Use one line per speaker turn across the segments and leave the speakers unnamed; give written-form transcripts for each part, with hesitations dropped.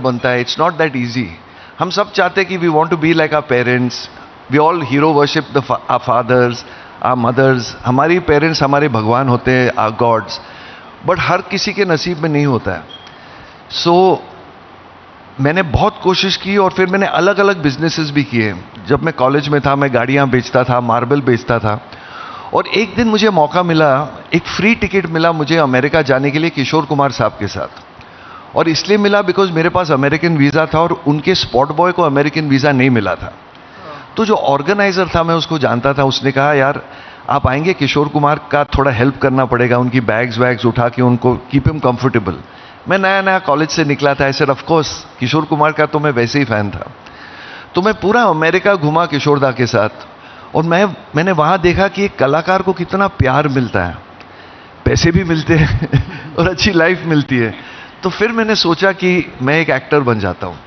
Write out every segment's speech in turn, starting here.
बनता है, it's not that easy. हम सब चाहते हैं कि we want to be like our parents. We all hero worship the our fathers, our mothers. हमारी पेरेंट्स हमारे भगवान होते हैं, आवर गॉड्स. बट हर किसी के नसीब में नहीं होता है. सो मैंने बहुत कोशिश की और फिर मैंने अलग अलग बिजनेसेस भी किए. जब मैं कॉलेज में था मैं गाड़ियाँ बेचता था, मार्बल बेचता था. और एक दिन मुझे मौका मिला, एक फ्री टिकट मिला मुझे अमेरिका जाने के लिए किशोर कुमार साहब के साथ. और इसलिए मिला बिकॉज मेरे पास अमेरिकन वीज़ा था और उनके स्पॉट बॉय को अमेरिकन वीज़ा नहीं मिला था. तो जो ऑर्गेनाइजर था मैं उसको जानता था. उसने कहा यार आप आएंगे, किशोर कुमार का थोड़ा हेल्प करना पड़ेगा, उनकी बैग्स वैग्स उठा के उनको कीप हिम कंफर्टेबल. मैं नया नया कॉलेज से निकला था. ऐसे ऑफ कोर्स किशोर कुमार का तो मैं वैसे ही फैन था. तो मैं पूरा अमेरिका घुमा किशोरदा के साथ. और मैंने वहाँ देखा कि एक कलाकार को कितना प्यार मिलता है, पैसे भी मिलते हैं और अच्छी लाइफ मिलती है. तो फिर मैंने सोचा कि मैं एक एक्टर बन जाता हूँ.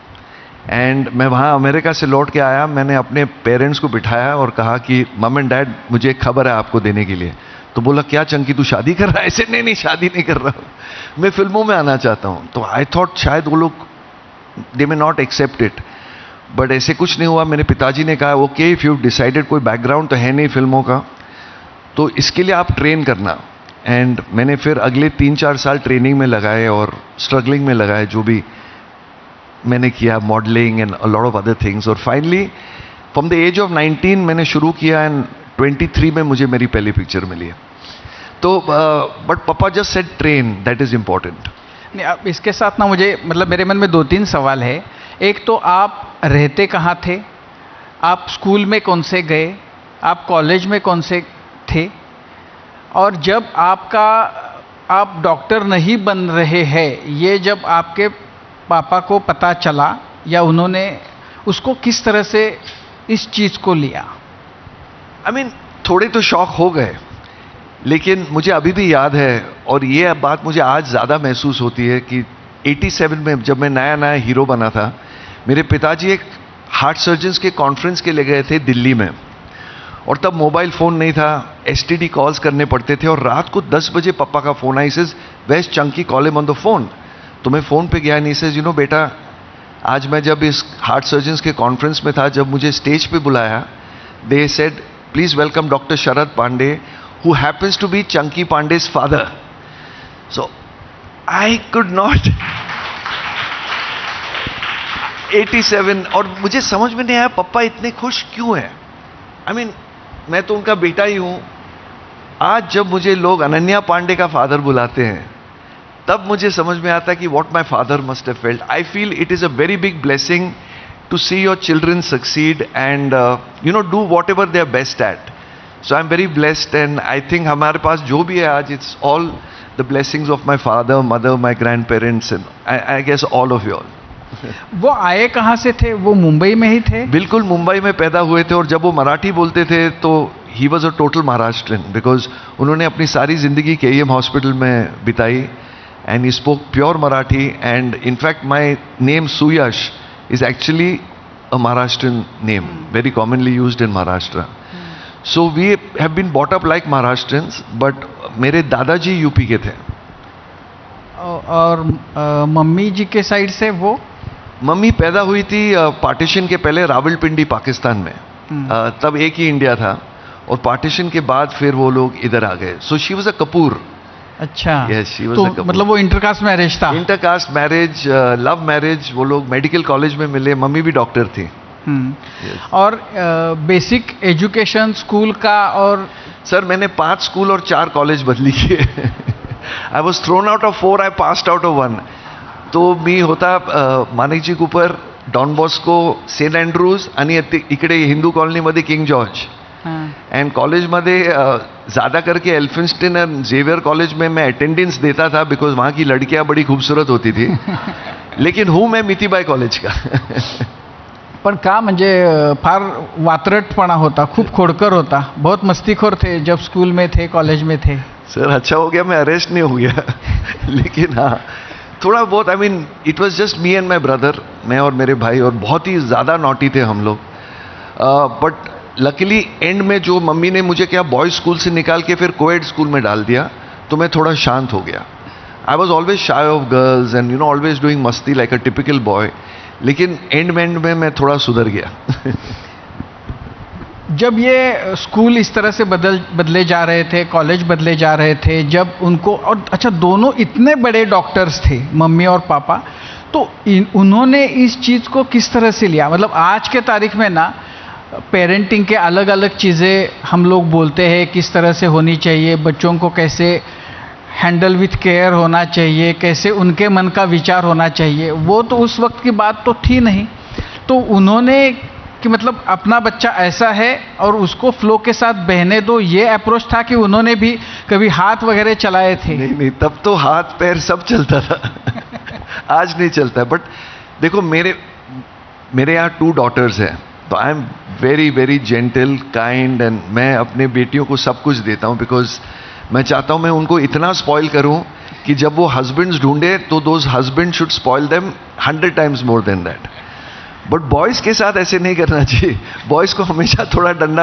एंड मैं वहाँ अमेरिका से लौट के आया. मैंने अपने पेरेंट्स को बिठाया और कहा कि मम एंड डैड मुझे एक खबर है आपको देने के लिए. तो बोला क्या चंकी तू शादी कर रहा है? ऐसे नहीं शादी नहीं कर रहा हूँ, मैं फिल्मों में आना चाहता हूँ. तो आई थॉट शायद वो लोग they may not accept it. But ऐसे कुछ नहीं हुआ. मेरे पिताजी ने कहा ओके इफ यू डिसाइडेड, कोई बैकग्राउंड तो है नहीं फिल्मों का, तो इसके लिए आप ट्रेन करना. एंड मैंने फिर अगले 3-4 साल ट्रेनिंग में लगाए और स्ट्रगलिंग में लगाए. जो भी मैंने किया, modelling and a lot of other things. और finally from the age of 19 मैंने शुरू किया एंड 23 में मुझे मेरी पहली पिक्चर मिली है. तो बट पापा just said train, that is important.
नहीं, अब इसके साथ ना मुझे मतलब मेरे मन में 2-3 सवाल है. एक तो आप रहते कहाँ थे, आप स्कूल में कौन से गए, आप कॉलेज में कौन से थे, और जब आप डॉक्टर नहीं बन रहे हैं ये जब आपके पापा को पता चला या उन्होंने उसको किस तरह से इस चीज़ को लिया?
आई मीन थोड़े तो शौक हो गए, लेकिन मुझे अभी भी याद है और ये बात मुझे आज ज़्यादा महसूस होती है कि 87 में जब मैं नया नया हीरो बना था, मेरे पिताजी एक हार्ट सर्जन्स के कॉन्फ्रेंस के लिए गए थे दिल्ली में. और तब मोबाइल फ़ोन नहीं था, एसटीडी कॉल्स करने पड़ते थे. और रात को 10 बजे पापा का फ़ोन आई, says west Chunky call him on the phone. तो मैं फ़ोन पे गया, नहीं सेज यू नो बेटा, आज मैं जब इस हार्ट सर्जन्स के कॉन्फ्रेंस में था, जब मुझे स्टेज पे बुलाया, they said please welcome doctor Sharad Pandey who happens to be Chunky Pandey's father. So I could not 87. और मुझे समझ में नहीं आया पापा इतने खुश क्यों हैं. आई मीन मैं तो उनका बेटा ही हूं. आज जब मुझे लोग अनन्या पांडे का फादर बुलाते हैं, तब मुझे समझ में आता है कि what my father must have felt. I feel it is a very big blessing to see your children succeed and do whatever they are best at. So I'm very blessed and I think हमारे पास जो भी है आज, it's all the blessings of my father, mother, my grandparents and I guess all of you all.
वो आए कहाँ से थे? वो मुंबई में ही थे?
बिल्कुल मुंबई में पैदा हुए थे. और जब वो मराठी बोलते थे तो he was a total Maharashtrian because उन्होंने अपनी सारी जिंदगी KEM हॉस्पिटल में बिताई and he spoke pure Marathi and in fact my name Suyash is actually a Maharashtrian name, very commonly used in Maharashtra. So we have been brought up like Maharashtrians, but मेरे दादाजी UP के थे.
और mummy जी के side से वो?
Mummy पैदा हुई थी पार्टीशन के पहले रावलपिंडी पाकिस्तान में. तब एक ही इंडिया था और पार्टीशन के बाद फिर वो लोग इधर आ गए. So she was a Kapoor.
अच्छा.
Yes, she was
तो
a कपूर.
मतलब वो इंटरकास्ट मैरिज था?
Intercaste marriage, love marriage. वो लोग मेडिकल कॉलेज में मिले. मम्मी भी डॉक्टर थी.
Yes. और बेसिक एजुकेशन स्कूल का? और
सर मैंने 5 स्कूल और 4 कॉलेज बदली किए. I was thrown out of 4, I passed out of 1. तो मी होता माणिकजी Cooper, don Bosco, Saint Andrews आणि इकडे हिंदू कॉलनीमध्ये किंग जॉर्ज. एंड कॉलेजमध्ये ज़्यादा करके एल्फिन्स्टन और जेवियर कॉलेज में मैं अटेंडेंस देता था बिकॉज वहाँ की लड़कियाँ बड़ी खूबसूरत होती थी. लेकिन हूँ मैं मितीबाई कॉलेज का.
पण का म्हणजे फार वात्रटपणा होता, खूप खोडकर होता, बहुत मस्तीखोर थे जब स्कूल में थे, कॉलेज में थे.
सर अच्छा हो गया मैं अरेस्ट नहीं हो गया. लेकिन हाँ थोड़ा बहुत, I mean it was just me and my brother, मैं और मेरे भाई, और बहुत ही ज़्यादा नॉटी थे हम लोग. बट लकीली एंड में जो मम्मी ने मुझे क्या बॉयज़ स्कूल से निकाल के फिर कोएड स्कूल में डाल दिया, तो मैं थोड़ा शांत हो गया. I was always shy of girls and you know always doing मस्ती लाइक अ टिपिकल बॉय, लेकिन एंड में मैं थोड़ा सुधर गया.
जब ये स्कूल इस तरह से बदले जा रहे थे, कॉलेज बदले जा रहे थे, जब उनको, और अच्छा दोनों इतने बड़े डॉक्टर्स थे, मम्मी और पापा, तो उन्होंने इस चीज़ को किस तरह से लिया? मतलब आज के तारीख में ना पेरेंटिंग के अलग अलग चीज़ें हम लोग बोलते हैं, किस तरह से होनी चाहिए, बच्चों को कैसे हैंडल विथ केयर होना चाहिए, कैसे उनके मन का विचार होना चाहिए. वो तो उस वक्त की बात तो थी नहीं. तो उन्होंने कि मतलब अपना बच्चा ऐसा है और उसको फ्लो के साथ बहने दो, ये अप्रोच था कि उन्होंने भी कभी हाथ वगैरह चलाए थे?
नहीं, तब तो हाथ पैर सब चलता था. आज नहीं चलता. बट देखो मेरे यहाँ 2 daughters हैं, तो I am very very gentle, kind, and मैं अपने बेटियों को सब कुछ देता हूँ, बिकॉज मैं चाहता हूँ मैं उनको इतना स्पॉइल करूँ कि जब वो हस्बैंड्स ढूंढे तो those husband should spoil them 100 times more than that. But boys के साथ ऐसे नहीं करना चाहिए. बॉयज़ को हमेशा थोड़ा डंडा